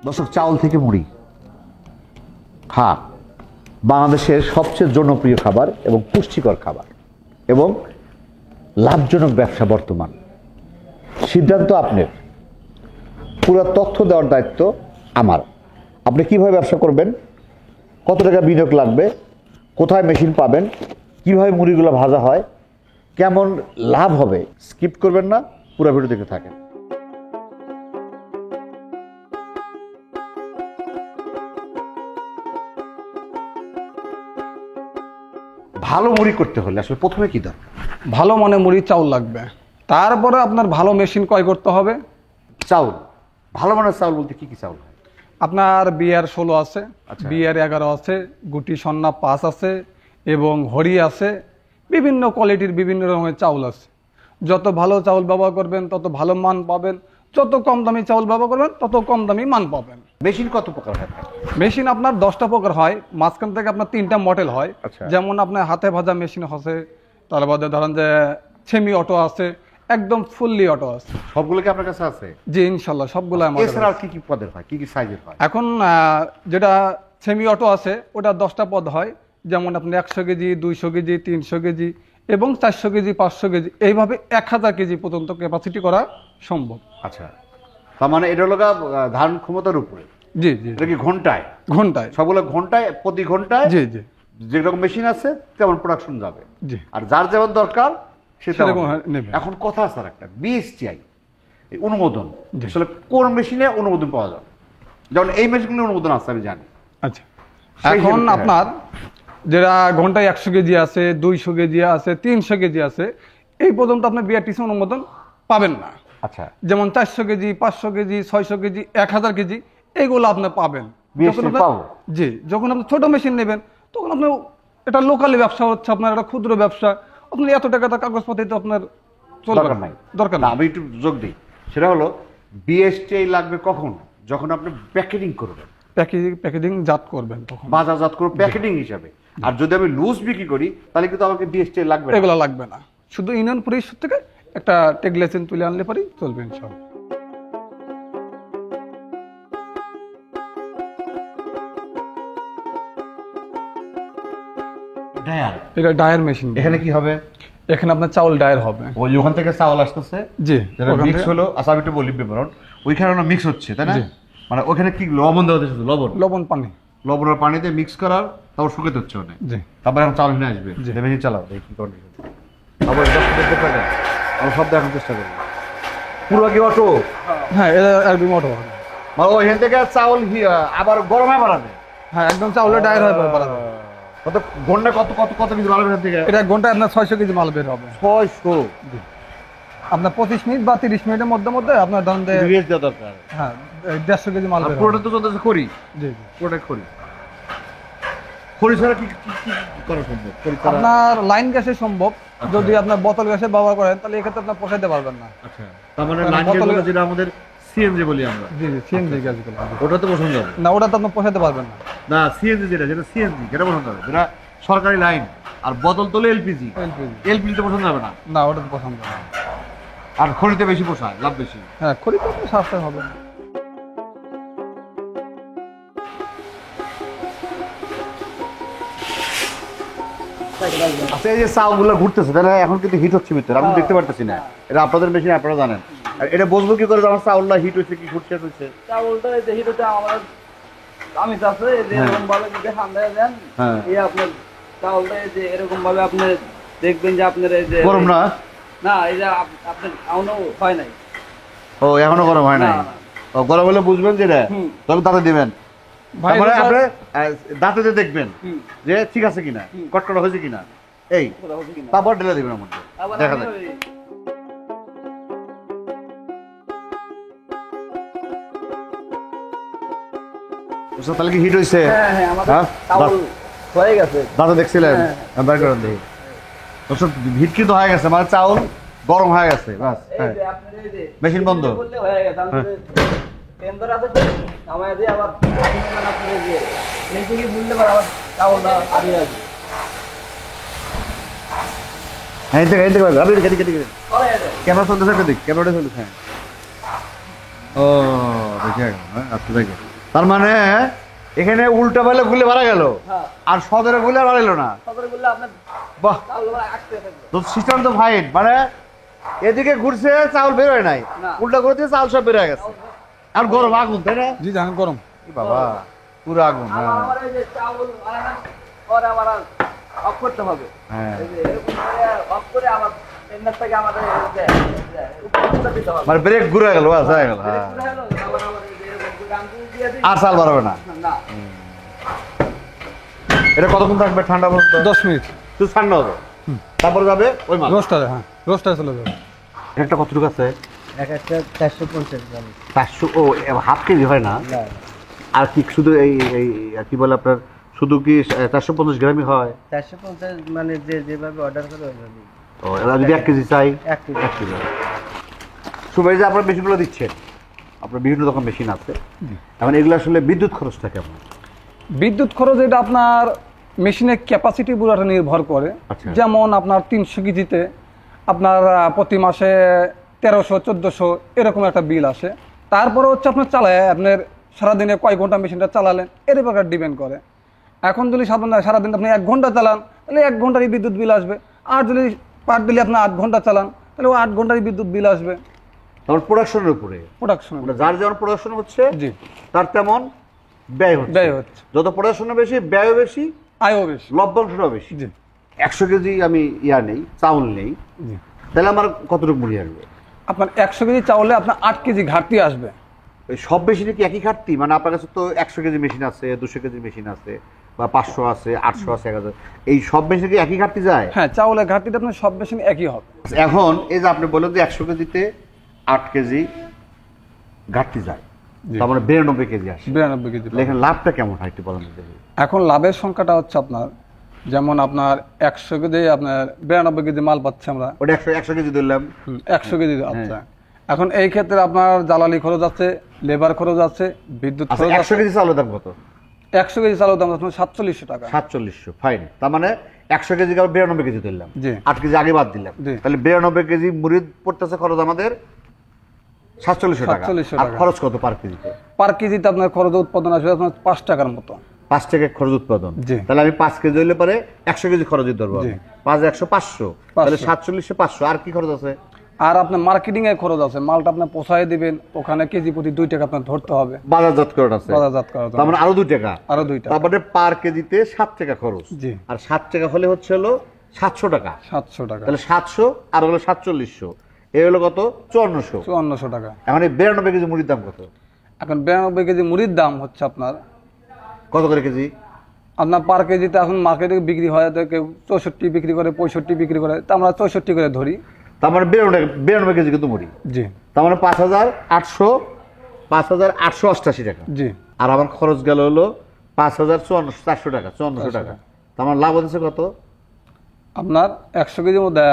দর্শক, চাউল থেকে মুড়ি বাংলাদেশের সবচেয়ে জনপ্রিয় খাবার এবং পুষ্টিকর খাবার এবং লাভজনক ব্যবসা বর্তমান। সিদ্ধান্ত আপনার, পুরো তথ্য দেওয়ার দায়িত্ব আমার। আপনি কিভাবে ব্যবসা করবেন, কত টাকা বিনিয়োগ লাগবে, কোথায় মেশিন পাবেন, কিভাবে মুড়িগুলো ভাজা হয়, কেমন লাভ হবে, স্কিপ করবেন না, পুরো ভিডিও দেখতে থাকেন। ভালো মুড়ি করতে হলে আসলে প্রথমে কি দরকার? ভালো মানে মুড়ি চাউল লাগবে, তারপরে আপনার ভালো মেশিন ক্রয় করতে হবে। চাউল, ভালো মানের চাউল বলতে কি কি চাউল হয়? আপনার বিআর 16 আছে, আচ্ছা। বিআর 11 আছে, গুটি সন্না 5 আছে এবং হরি আছে। বিভিন্ন কোয়ালিটির বিভিন্ন রকমের চাউল আছে। যত ভালো চাউল ব্যবহার করবেন তত ভালো মান পাবেন, যত কম দামি চাউল ব্যবহার করবেন তত কম দামি মান পাবেন। মেশিন কত প্রকার হয়? মেশিন আপনার 10টা প্রকার হয়, মাঝখান থেকে আপনার 3টা মডেল হয়। আচ্ছা। যেমন আপনার হাতে ভাজা মেশিন আছে, তারপরে ধরেন যে সেমি অটো আছে, একদম ফুললি অটো আছে। সবগুলো কি আপনার কাছে আছে? জি ইনশাল্লাহ সবগুলো আমাদের এছাড়া আছে। কি কি পদের হয়, কি কি সাইজের হয়? এখন যেটা সেমি অটো আছে ওটা 10টা পদ হয়। যেমন আপনি 100 কেজি, 200 কেজি, 300 কেজি এবং 400 কেজি, 500 কেজি, এইভাবে 1000 কেজি পর্যন্ত ক্যাপাসিটি করা সম্ভব। আচ্ছা, তার মানে এটা হলো ধারণ ক্ষমতার উপরে। জি জি। এটা কি ঘন্টায়? ঘন্টায়। সবগুলো ঘন্টায়, প্রতি ঘন্টায় জি জি। যেরকম মেশিন আছে তেমন প্রোডাকশন যাবে। জি। আর যার যেমন দরকার সেটা সেরকম নেবে। এখন কথা আছে আর একটা, বিএসটিআই অনুমোদন, জি। আসলে কোন মেশিনে অনুমোদন পাওয়া যাবে? যেমন এই মেশিনগুলোর অনুমোদন আছে আমি জানি। আচ্ছা, এখন আপনার যেটা ঘন্টায় 100 কেজি আছে, 200 কেজি আছে, 300 কেজি আছে, এই পর্যন্ত আপনি বিআরটিসি অনুমোদন পাবেন না। আচ্ছা, যেমন 400 কেজি, 500 কেজি, 600 কেজি, 1000 কেজি এগুলো আপনি পাবেন। বিএসটি পাবো। জি, যখন আপনি ছোট মেশিন নেবেন তখন আপনি এটা লোকালি ব্যবসা হচ্ছে, আপনার একটা ক্ষুদ্র ব্যবসা, আপনি এত টাকা কাগজপত্র তো আপনার দরকার নাই। দরকার না, না। আমি একটু যোগ দিই, সেটা হলো বিএসটিআই লাগবে কখন? যখন আপনি প্যাকেটিং করবেন, প্যাকেজিং জাত করবেন তখন বাজারজাত করে প্যাকেটিং হিসাবে। আর যদি আমি লুজ বিক্রি করি তাহলে কিন্তু আমাকে বিএসটিআই লাগবে না। এগুলো লাগবে না, শুধু ইউনিয়ন পরিষদ থেকে একটা টেক লাইসেন্স তুলে আনলে পরেই চলবে ইনশাআল্লাহ। ডায়ার, এটা ডায়ার মেশিন। এখানে কি হবে? এখানে আপনার চাউল ডায়ার হবে। ওই ওখান থেকে চাউল আসতেছে, জি, যেটা ওখান মিক্স থেকে- হলো। আচ্ছা, আমি একটু বলি বিবরণ। ওইখানে মিক্স হচ্ছে, তাই না? জি। মানে ওখানে কি লবণ দেওয়া হচ্ছে? শুধু লবণ, লবণ পানি। লবণ আর পানিতে মিক্স করার, তারপর শুকাতে হচ্ছে অনেক। জি। তারপরে এখন চাউল নিয়ে আসবে। জি। মেশিন চালাও, দেখি কি করে। আবার এটা দেখতে পারেন, আমরা সব দেখার চেষ্টা করি। পুরো কি অটো? হ্যাঁ, এটা একদম অটো হবে। মানে ওইখান থেকে চাউল আবার গরমে বাড়াবে। হ্যাঁ, একদম চাউলের ডায়ার হবে বাড়াবে। কত ঘন্টা, কত কত কত কিছু বাড়াবে এখান থেকে? এটা এক ঘন্টায় আপনার 600 কেজি মাল বের হবে। 600। আপনার 25 মিনিট বা 30 মিনিটের মধ্যে মধ্যে আপনার ধরেন যে রিয়েস দেওয়া দরকার। হ্যাঁ 150 কেজি মাল আর বের পুরোটা হবে। তো চলতেছে খড়ি। জি জি। পুরোটা খড়ি। খড়ি ছাড়া কি কি কি করা সম্ভব? খড়ি ছাড়া? আপনার লাইন গ্যাসে সম্ভব, যদি আপনার বোতল গ্যাসে ব্যবহার করেন তাহলে এক্ষেত্রে আপনার পোষাইতে পারবেন না। আচ্ছা, তার মানে মানে লাইন বোতলে- গ্যাস যেটা আমাদের সিএনজি বলি আমরা, জি জি, সিএনজি গ্যাস গুলো। ওটা তো বসানো যাবে না, ওটা তো আপনি পোষাইতে পারবেন না। না? সিএনজি যেটা সিএনজি যেটা বসানো যাবে, যেটা সরকারি লাইন। আর বোতল তোলে এলপিজি, এলপিজি এলপিজি তো বসানো যাবে না। না, ওটা তো পছন্দ না। আর খড়িতে বেশি পোষায়, লাভ বেশি। হ্যাঁ, খরিদ তো সাশ্রয় হবে। আচ্ছা, এই যে চাউলগুলো ঘুরতেছে, তাহলে এখন কিন্তু হিট হচ্ছে ভিতরে, আমি দেখতে পারতেছি না। এটা আপনাদের মেশিন, আপনারা জানেন। আর এটা বুঝবো কি করে যে আমার চাউলটা হিট হচ্ছে কি ঘুরছে হচ্ছে? চাউলটা এই যে হিটোটা আমাদের আমি চাষে যে এরকম ভাবে যদি ঠান্ডায় দেন, হ্যাঁ। এই আপনার চাউলটা এই যে এরকম ভাবে আপনি দেখবেন যে আপনার এই যে গরম না? না, এই যে আপনার এখনো হয় নাই। ও, এখনো গরম হয় নাই? না, না। ও, গরম হলে বুঝবেন যেটা, হুম। তখন দাঁতে দিবেন। ভাই, তারপরে এটা- আপনি দাঁতে দিয়ে দেখবেন হুম। যে ঠিক আছে কিনা, হুম। কটকটা হয়েছে কিনা, এই কোথাও হচ্ছে কিনা। তারপর ঢেলে দিবেন আমার মধ্যে, আবার দেখা আমি যাক। ওই- বুঝছো, তাহলে কি হিট হয়েছে? হ্যাঁ হ্যাঁ, আমাদের হ্যাঁ? চাউল হয়ে গেছে। দাঁতে দেখছিলেন? হ্যাঁ। বের করেন দেখি। দর্শক, হিট কিন্তু হয়ে গেছে, মানে চাউল গরম হয়ে গেছে। বাস, এই হ্যাঁ। যে আপনার এই যে মেশিন বন্ধ। করলে হয়ে গেছে। আমি হ্যাঁ। টেন্ডার আছে তো, আমায় দিয়ে আবার আপনার এই যে মেশিনে বুঝতে পারে আবার চাউলটা হারিয়ে আছে। হ্যাঁ, এই দেখে আপনি দেখে দেখে দেখে করে আছে। ক্যামেরা চলতেছে, একটা দিক, ক্যামেরাটা চলতেছে। হ্যাঁ। ও, দেখে গেল, হ্যাঁ, আচ্ছা দেখে। তার মানে এখানে উল্টা বেলা গুলে মারা গেল, হ্যাঁ আর সদরে গুলে বাড়াইলো না। সদরে বললে আপনার বাহ, চাউল আটকে থাকবে। তো সিস্টেম তো ফাইন, মানে এদিকে ঘুরছে চাউল বের হয় নাই, না। উল্টা করতে চাউল সব বের হয়ে গেছে। আর গরম আগুন, তাই না? জি জানেন গরম। এ বাবা, পুরো আগুন। হ্যাঁ আমার এই যে চাউল আলাদা পরে আবার অফ করতে হবে। হ্যাঁ, এই যে এরকম করে অফ করে আবার টেন্ডার থেকে আমাদের এই যে উপরে দিতে হবে। মানে ব্রেক ঘুরে গেল, বাস হয়ে গেল। হ্যাঁ, পুরো হলো, আবার এই যে এরকম করে আমি দিয়ে দিই। আর চাল বাড়াবে না। না এটা কতক্ষণ থাকবে ঠান্ডা পর্যন্ত? 10 মিনিট শুধু ঠান্ডা হবে, তারপরে যাবে ওই মাল। রোস্টারে, হ্যাঁ রোস্টারে চলে যাবে। একটা কতটুকু আছে? এক একটা 450 গ্রাম। 500, ও হাফ কেজি হয় না? না আর কি শুধু এই এই কি বলে আপনার, শুধু কি 450 গ্রামই হয়? 450 মানে যে যেভাবে অর্ডার করে ওইভাবে। ও, এবার যদি 1 কেজি চাই? 1 কেজি। 1 কেজি। সুবাই যে আপনার মেশিনগুলো দিচ্ছেন, আপনার বিভিন্ন রকম মেশিন আছে, এখন এগুলো আসলে বিদ্যুৎ খরচটা কেমন? বিদ্যুৎ খরচ এটা আপনার মেশিনের ক্যাপাসিটি পুরোটা নির্ভর করে। আচ্ছা। যেমন আপনার 300 কেজিতে আপনার প্রতি মাসে 1300-1400 এরকম একটা বিল আসে। তারপরে হচ্ছে আপনার চালায় আপনার সারাদিনে কয় ঘন্টা মেশিনটা চালালেন এর ব্যাপারে ডিপেন্ড করে। এখন যদি সারাদিন আপনি 1 ঘন্টা চালান তাহলে 1 ঘন্টারই বিদ্যুৎ বিল আসবে। আর যদি পার ডেলি আপনি 8 ঘন্টা চালান তাহলে ও 8 ঘন্টারই বিদ্যুৎ বিল আসবে। তারপর প্রোডাকশনের উপরে, প্রোডাকশন মানে যার যেমন প্রোডাকশন হচ্ছে জি তার তেমন ব্যয় হচ্ছে। ব্যয় হচ্ছে, যত প্রোডাকশন বেশি, ব্যয় বেশি, আয়ও বেশি। লভ্যাংশটাও বেশি। জি 100 কেজি আমি নেই, চাউল নেই, জি তাহলে আমার কতটুকু মুড়ি আসবে? আপনার 100 কেজি চাউলে আপনার 8 কেজি ঘাটতি আসবে। ওই সব মেশিনে কি একই ঘাটতি? মানে আপনার কাছে তো 100 কেজি মেশিন আছে, 200 কেজি মেশিন আছে, বা 500 আছে, 800 আছে, 1000, এই সব মেশিনে কি একই ঘাটতি যায়? হ্যাঁ, চাউলের ঘাটতিটা আপনার সব মেশিন একই হবে। এখন এই যে আপনি বললেন যে 100 কেজিতে 8 কেজি ঘাটতি যায়, জি। তার মানে 92 কেজি আসে। 92 কেজি। এখানে লাভটা কেমন হয় একটু বলেন দেখি। এখন লাভের সংখ্যাটা হচ্ছে আপনার, যেমন আপনার 100 কেজি আপনার 92 কেজি মাল পাচ্ছে আমরা। ওটা 100 কেজি ধরলাম। 100 কেজি আচ্ছা। এখন এই ক্ষেত্রে আপনার জ্বালানি খরচ আছে, লেবার খরচ আছে, বিদ্যুৎ আচ্ছা, খরচ 100 আছে। কেজি চালের দাম কত? 100 কেজি চালের দাম আপনার 4700 টাকা। 4700, ফাইন। তার মানে 100 কেজি 92 কেজি ধরলাম, জি। 8 কেজি আগে বাদ দিলাম, জি। তাহলে 92 কেজি মুড়ি পড়তেছে খরচ আমাদের 4700 টাকা। 4700 আর টাকা। খরচ কত পার কেজিতে? পার কেজিতে আপনার খরচ উৎপাদন আসবে আপনার 5 টাকার মতো। 5 টাকা খরচ উৎপাদন। জি। তাহলে আমি 5 কেজি হইলে পরে 100 কেজি খরচ দিতে পারবো। জি। 5 100 500, তাহলে 4700 500। আর কি খরচ আছে? আর আপনার মার্কেটিং এর খরচ আছে, মালটা আপনি পোষায় দিবেন, ওখানে কেজি প্রতি 2 টাকা আপনার ধরতে হবে। বাজারজাতকরণ আছে, বাজারজাত করার জন্য। তার মানে আরো 2 টাকা। আরো 2 টাকা। তারপরে পার কেজিতে 7 টাকা খরচ। জি। আর 7 টাকা হলে হচ্ছে হলো 700 টাকা। 700 টাকা। তাহলে 700 আর হলো 4700, এই হলো কত? 5400। 5400 টাকা। এখন এই 92 কেজি মুড়ির দাম কত? এখন 92 কেজি মুড়ির দাম হচ্ছে আপনার কত করে কেজি? আপনার পার কেজিতে এখন মার্কেটে বিক্রি হয় তো কেউ 64 বিক্রি করে, 65 বিক্রি করে, তা আমরা 64 করে ধরি। তার মানে 92 কেজি কিন্তু মুড়ি। জি তার মানে 5888 টাকা। জি। আর আমার খরচ গেল হলো 5400 টাকা, 5400 টাকা। তার মানে লাভ হচ্ছে কত? আপনার 100 কেজির মধ্যে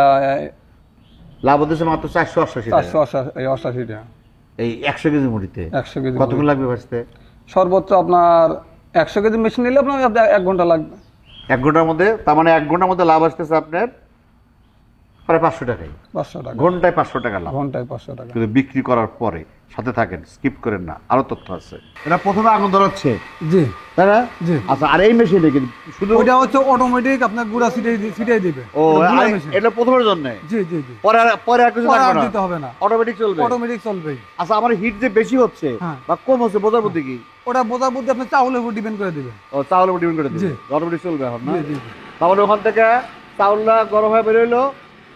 লাভ হচ্ছে মাত্র 488 টাকা। 488 টাকা। এই 100 কেজি মুড়িতে 100 কেজি কতক্ষণ লাগবে ভাজতে? সর্বোচ্চ আপনার 100 কেজি মেশিন নিলে আপনার 1 ঘন্টা লাগবে। 1 ঘন্টার মধ্যে, তার মানে 1 ঘন্টার মধ্যে লাভ আসতেছে আপনার প্রায় 500 টাকাই। 500 টাকা ঘন্টায় 500 টাকা লাভ। ঘন্টায় 500 টাকা। কিন্তু বিক্রি করার পরে সাথে থাকেন, স্কিপ করেন না, আরো তথ্য আছে। এটা প্রথমে আগুন ধরাচ্ছে, জি তাই না? জি। আচ্ছা, আর এই মেশিনে কি শুধু ওইটা হচ্ছে অটোমেটিক আপনার গুঁড়া ছিটাই দিবে। ও, এটা গুঁড়া আর মেশিন। এটা প্রথমের জন্য? জি জি জি। পরে আর কিছু পরে লাগবে আর না, দিতে হবে না, অটোমেটিক চলবে। অটোমেটিক চলবেই। আচ্ছা, আমার হিট যে বেশি হচ্ছে হ্যাঁ। বা কম হচ্ছে বোঝার বুদ্ধি কি? ওটা বোঝার বুদ্ধি আপনার চাউলের উপর ডিপেন্ড করে দিবে। ও, চাউলের উপর ডিপেন্ড করে দিবে, জি। অটোমেটিক চলবে এখন না? জি জি জি। তাহলে ওখান থেকে চাউলটা গরম হয়ে বেরোইলো,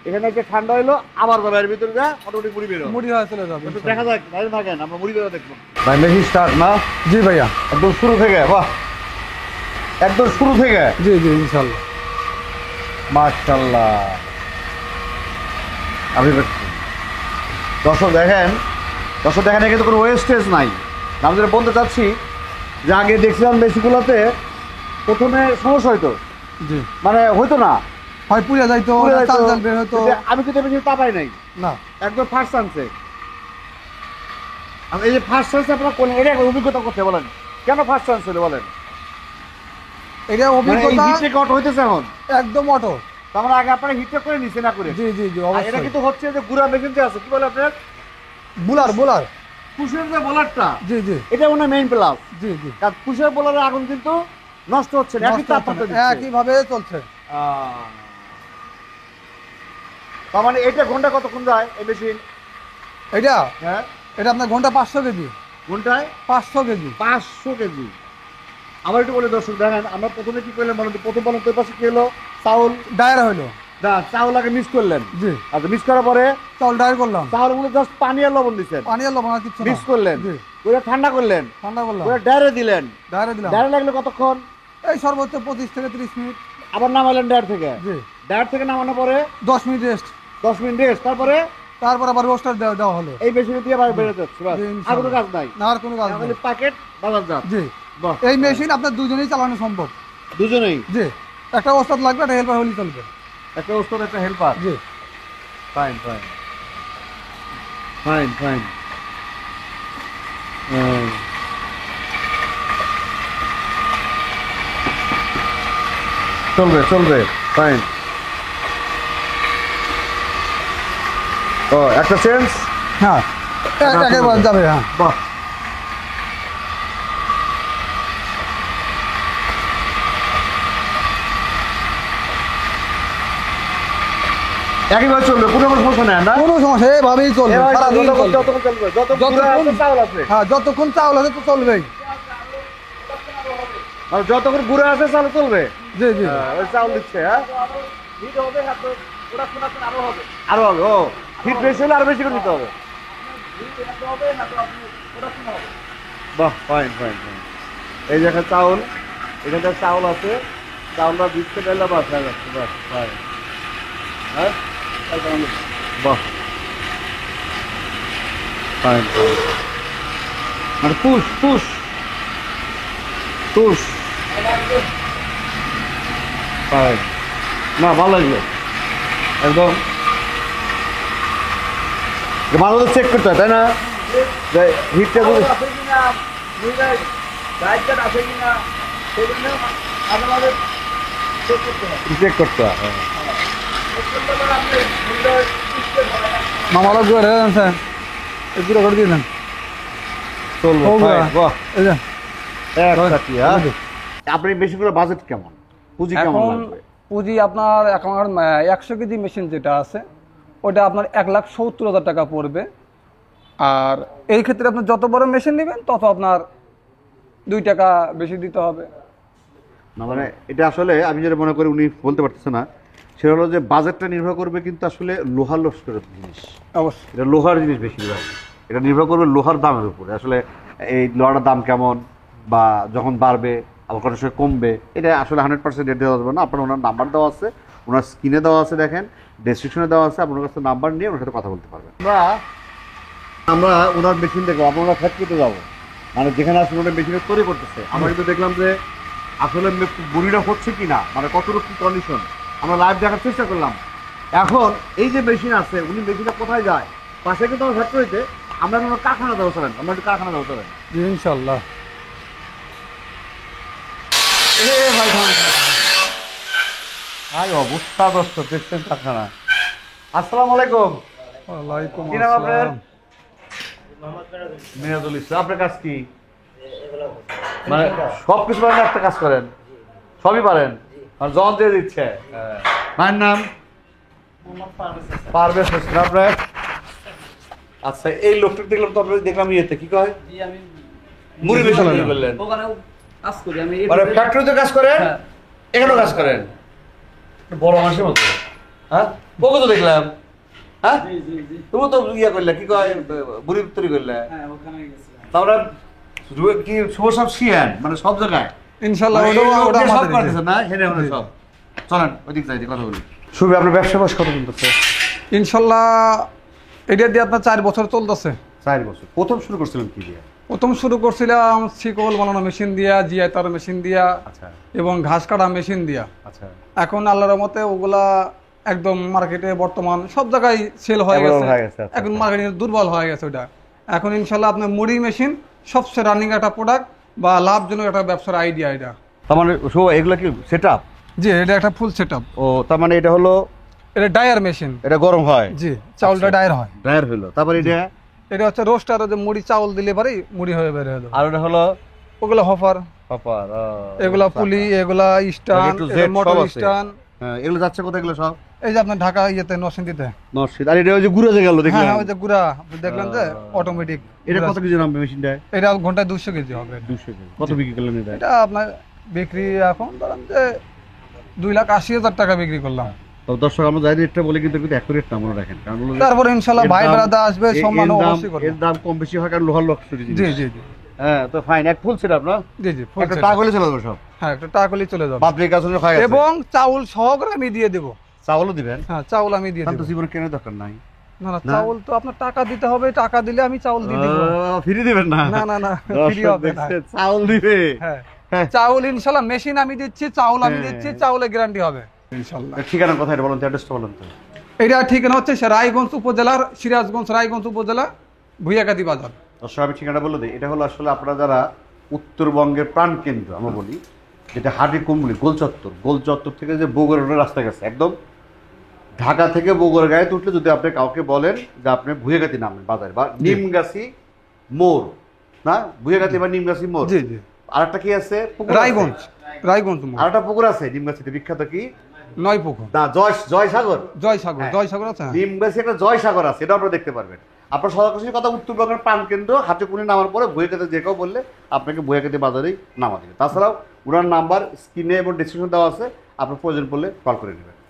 এখানে এসে ঠান্ডা হইলো, আবার যাবে এর ভিতরে যা অটোমেটিক মুড়ি বেরো। মুড়ি হয়ে চলে যাবে। একটু দেখা যাক, বাইরে থাকেন, আমরা মুড়ি বেরো দেখবো। ভাই মেশিন স্টার্ট না? জি ভাইয়া। একদম শুরু থেকে, বাহ, একদম শুরু থেকে। জি জি ইনশাআল্লাহ। মাশাআল্লাহ। আপনি দর্শক দেখেন, কিন্তু কোনো ওয়েস্টেজ নাই। আমি যেটা বলতে চাচ্ছি যে আগে দেখছিলাম বেশিগুলোতে প্রথমে সমস্যা হইতো, জি। মানে হইতো না, হয় পুড়ে যাইতো, পুড়ে যাইতো। চাল বের হতো কিন্তু আমি কিন্তু বেশি তাপাই নাই, না। একদম ফার্স্ট চান্সে। এই যে ফার্স্ট চান্সে আপনারা করলেন, এটা একটা অভিজ্ঞতা করতে বলেন, কেন ফার্স্ট চান্স হলো বলেন? এটা মানে এই অভিজ্ঞতা হিটে কট হইতেছে এখন, একদম অটো। তার মানে আগে আপনারা হিটটা করে নিচে না করে। জি জি জি আর এটা অবশ্যই। কিন্তু হচ্ছে যে গুড়া মেশিন যে আছে, কি বলে আপনার? বুলার বুলার পুষের যে বোলারটা, জি জি এটা মনে মেইন প্লাস। জি জি কারণ পুষের বোলারের আগুন কিন্তু নষ্ট হচ্ছে না, একই তাপমাত্রা দিচ্ছে। একইভাবে চলছে। তার মানে এটা ঘন্টা কতক্ষণ যায় এই মেশিন? এটা হ্যাঁ, এটা আপনার ঘন্টা 500 কেজি। ঘন্টায় 500 কেজি। 500 কেজি। আমার একটু বলে দর্শক দেখেন, আমরা প্রথমে কি করলেন বলেন তো? প্রথম বলেন তো পাশে কি হলো? চাউল ডায়ের হইলো। না, চাউল আগে মিক্স করলেন। জি, আচ্ছা, মিক্স করার পরে চাউল ডায়ের করলাম, চাউলের মধ্যে জাস্ট পানি আর লবণ দিচ্ছেন, পানি আর লবণ আর কিছু না। মিক্স করলেন, জি, ওটা ঠান্ডা করলেন, ঠান্ডা করলাম, ওটা ডায়রে দিলেন। ডায়েরে দিলাম। ডায়রে লাগলো কতক্ষণ? এই সর্বোচ্চ 25 থেকে 30 মিনিট। আবার নামাইলেন ডায়র থেকে। জি, ডায়র থেকে নামানোর পরে 10 মিনিট রেস্ট। 10 মিনিট রেস্ট, তারপরে তারপর আবার রোস্টার দেওয়া হলো। এই মেশিনে দিয়ে বাইরে বেরোতে হচ্ছে, বাস। জি, আর কোনো ইনশাআল্লাহ। কাজ নাই, না আর কোনো কাজ তাহলে নেই। প্যাকেট বাজারজাত। জি, বাহ, এই মেশিন আপনার দুজনেই চালানো সম্ভব। দুজনেই? জি, একটা ওস্তাদ লাগবে, একটা হেল্পার হলেই চলবে। একটা ওস্তাদ, একটা হেল্পার। জি, ফাইন ফাইন ফাইন ফাইন। চলবে চলবে, ফাইন। ও, একটা চেঞ্জ। হ্যাঁ, একেবারে যাবে। হ্যাঁ, বাহ, একইভাবে চলবে, কোনো সমস্যা নেই না? কোনো সমস্যা, এভাবেই চলবে, এবার সারাদিন যতক্ষণ চলবে। যতক্ষণ চলবে, যতক্ষণ যতক্ষণ আছে চাউল আছে। হ্যাঁ, যতক্ষণ চাউল আছে তো চলবেই। আর যতক্ষণ গুঁড়ো আছে চাউল চলবে। জি জি, ওই চাউল দিচ্ছে। হ্যাঁ, হিট হবে, আপনার প্রোডাকশন আপনার আরো হবে। আরো হবে। ও, হিট বেশি হলে আরো বেশি করে দিতে হবে। হিট এত হবে না তো আপনি প্রোডাকশন হবে। বাহ, ফাইন ফাইন ফাইন। এই যে একটা চাউল, এখানটা চাউল আছে, চাউলটা দিচ্ছে পেলে বাস হয়ে যাচ্ছে। বাস, ফাইন। হ্যাঁ, বাহ, ফাইন ফাইন। মানে পুশ পুশ পুশ, ফাইন। না, ভালো লাগলো একদম। ভালো চেক করতে হয়, তাই না? যে হিটটা চাউল আছে কিনা, মুরগার ডায়েট আছে কিনা, সেজন্য মাঝে মাঝে চেক করতে হয়। চেক করতে হয়। হ্যাঁ। চেক করতে পারে আপনি মুরগার সিস্টেম হয় না। মামারা গুঁড়ো হয়ে গেছে, এই গুঁড়ো করে দিয়ে দেন। চলবে, ও ফাইন, গুঁড়া। বাহ। এই যে, একসাথে, হ্যাঁ। আপনি মেশিনগুলোর বাজেট কেমন, পুঁজি কেমন এখন লাগবে? পুঁজি আপনার এখন 100 কেজি মেশিন যেটা আছে ওটা আপনার 1,70,000 টাকা পড়বে। আর এই ক্ষেত্রে আপনি যত বড় মেশিন নেবেন তত আপনার 2 টাকা বেশি দিতে হবে। না, মানে এটা আসলে আমি যেটা মনে করি উনি বলতে পারতেছে না, সেটা হলো যে বাজেটটা নির্ভর করবে কিন্তু আসলে লোহার লস্করের জিনিস, অবশ্যই এটা লোহার জিনিস বেশিরভাগ, এটা নির্ভর করবে লোহার দামের উপরে। আসলে এই লোহাটার দাম কেমন, বা যখন বাড়বে আবার কোনো সময় কমবে, এটা আসলে 100% রেট দেওয়া যাবে না। আপনার ওনার নাম্বার দেওয়া আছে, ওনার স্ক্রিনে দেওয়া আছে, দেখেন ডেসক্রিপশনে দেওয়া আছে, আপনার কাছে নাম্বার নিয়ে ওনার সাথে কথা বলতে পারবেন। আমরা ওনার মেশিন দেখবো, আমরা ওনার ফ্যাক্টরিতে যাবো, মানে যেখানে আসলে ওনার মেশিনে তৈরি করতেছে। আমরা কিন্তু দেখলাম যে আসলে বুড়িটা হচ্ছে কি না, মানে কতটুকু কি কন্ডিশন, আমরা লাইভ দেখার চেষ্টা করলাম। এখন এই যে মেশিন আছে, উনি মেশিনটা কোথায় যায়? পাশে কিন্তু আমার ফ্যাক্টরিতে, আমরা ওনার কারখানা দেওয়া চলেন, আমরা একটু কারখানা দেওয়া চলেন। জি, ইনশাল্লাহ। ভাই অবস্থা দোস্ত, দেখছেন কারখানা। আসসালামু আলাইকুম। ওয়ালাইকুম কি নাম আপনার? আসসালাম। মিরাজুল ইসলাম। আপনার কাজ কি? মানে সব কিছু পারেন, একটা কাজ করেন, সবই পারেন, আর জন দিয়ে দিচ্ছে। মায়ের নাম? পারভেজ হোসেন। আপনার? আচ্ছা, এই লোকটা দেখলাম তো আপনার, দেখলাম ইয়েতে কি কয়, জি, আমি মুড়ি বেশি বললেন, ওখানেও কাজ করি আমি। মানে ফ্যাক্টরিতে কাজ করেন, হ্যাঁ। এখানেও কাজ করেন, বড় মানুষের মতো। হ্যাঁ, ওকে তো দেখলাম। হ্যাঁ, জি জি জি, তুমি তো ইয়ে করলে, কি কয়, বুড়ি তৈরি করলে। হ্যাঁ ওখানে গেছিলাম। তারপরে কি শুভ সব শিয়ান, মানে সব জায়গায় ইনশাল্লাহ মানে ওটা এই ওটা লোক দিয়ে সব আমাদের করতেছে না, হেনে হেনে সব। চলেন ওইদিক যাই, কথা বলি। শুভে, আপনার ব্যবসা বয়স কত করতেছে? ইনশাল্লাহ এটা দিয়ে আপনার 4 বছর চলতেছে। 4 বছর। প্রথম শুরু করছিলেন কি দিয়ে? প্রথম শুরু করছিলাম শিকল বানানো মেশিন দিয়া, জিআই তার মেশিন দিয়া, আচ্ছা এবং ঘাস কাটা মেশিন দিয়া। আচ্ছা। এখন আল্লাহর মতে ওগুলা একদম মার্কেটে বর্তমান সব জায়গায় সেল হয়ে Available গেছে। হয়ে গেছে, আচ্ছা, এখন আচ্ছা। মার্কেটে দুর্বল হয়ে গেছে ওটা। এখন ইনশাল্লাহ আপনার মুড়ি মেশিন সবচেয়ে রানিং একটা প্রোডাক্ট বা লাভজনক একটা ব্যবসার আইডিয়া এটা। তার মানে শুভ, এগুলো কি সেট আপ? জি, এটা একটা ফুল সেট আপ। ও, তার মানে এটা হলো, এটা ডায়ার মেশিন। এটা গরম হয়, জি, চাউলটা ডায়ার হয়। ড্রায়ার হলো, তারপরে এটা এটা হচ্ছে রোস্টার, যে মুড়ি চাউল দিলে পরেই মুড়ি হয়ে বের হয়ে যাবে। আর ওটা হলো ওগুলো হফার, পাপার এগুলা পুলি, এগুলা স্টান, একটু Z মোটর সব আছে। স্টান। হ্যাঁ, এগুলো যাচ্ছে কোথায় এগুলো সব? এই যে আপনার ঢাকা ইয়েতে নরসিংদীতে। নরসিংদী। আর এটা ওই যে ঘুরে যে গেল হ্যাঁ দেখলেন, হ্যাঁ, ওই যে গুড়া দেখলেন যে অটোমেটিক। এটা কত কেজি নামবে মেশিনটায়? এটা ঘন্টায় 200 কেজি হবে। 200 কেজি। কত বিক্রি করলেন এটা? এটা আপনার বিক্রি এখন ধরেন যে 2,80,000 টাকা বিক্রি করলাম। তো দর্শক আমরা যাই রেটটা বলে কিন্তু অ্যাকুরেট না মনে রাখেন, কারণ হলো যে তারপরে ইনশাআল্লাহ এর ভাই দাম- ব্রাদার আসবে, সম্মান এর দাম- অবশ্যই করবে। এর দাম কম বেশি হয় কারণ লোহার লক্সরি জি জি জি হ্যাঁ, তো ফাইন, এক ফুল সেট আপনার জি জি, full একটা set। টাকা হলে চলে যাবে সব। হ্যাঁ, একটা টাকা করলেই চলে যাবে। বাপরে কাছে খায় আছে। এবং চাউল সহকারে আমি দিয়ে দেবো। চাউলও দিবেন? হ্যাঁ, চাউল আমি দিয়ে তাহলে দেবো। তো জীবনে কেনার দরকার নাই। না না, না। চাউল তো আপনার টাকা দিতে হবে, টাকা দিলে আমি চাউল দিয়ে দেবো। ফ্রি দিবেন না? না না না, ফ্রি দর্শক হবে না। দেখছে, চাউল দিবে। হ্যাঁ, হ্যাঁ। চাউল ইনশাআল্লাহ মেশিন আমি দিচ্ছি, চাউল আমি হ্যাঁ, দিচ্ছি, হ্যাঁ। চাউলের গ্যারান্টি হবে ইনশাআল্লাহ। ঠিকানা কোথায় এটা বলুন তো, অ্যাড্রেসটা বলুন তো। এটা ঠিকানা হচ্ছে রায়গঞ্জ উপজেলার সিরাজগঞ্জ, রায়গঞ্জ উপজেলা, ভুইয়াকাতি বাজার। দর্শক আমি ঠিকানা বলে দিই, এটা হলো আসলে আপনারা যারা উত্তরবঙ্গের প্রাণকেন্দ্র আমরা বলি, যেটা হাটি কুমড়ি গোল চত্বর থেকে যে বগুড়ার রাস্তা গেছে একদম, ঢাকা থেকে বগুড়া গায়ে উঠলে যদি আপনি কাউকে বলেন যে আপনি ভুইয়াগাতি নামেন বাজারে বা নিমগাছি মোড়, না ভুইয়াগাতি বা নিমগাছি মোড়। জি জি, আরেকটা কি আছে? পুকুর আছে। রায়গঞ্জ, রায়গঞ্জ মোড়। আরেকটা পুকুর আছে নিমগাছিতে বিখ্যাত, কি নয় পুকুর, না জয়সাগর। জয়সাগর, হ্যাঁ। জয়সাগর আছে। হ্যাঁ। নিমগাছি একটা জয়সাগর আছে, এটা আপনারা দেখতে পারবেন। আপনার সরাসরি কথা উত্তরবঙ্গের প্রাণকেন্দ্র হাটিকুনি নামার পরে ভুইয়াকাতে যে কেউ বললে আপনাকে ভুইয়াকাতি বাজারেই নামা দেবে। তাছাড়াও ওনার নাম্বার স্ক্রিনে এবং ডিসক্রিপশন দেওয়া আছে, আপনার প্রয়োজন পড়লে কল করে নেবেন।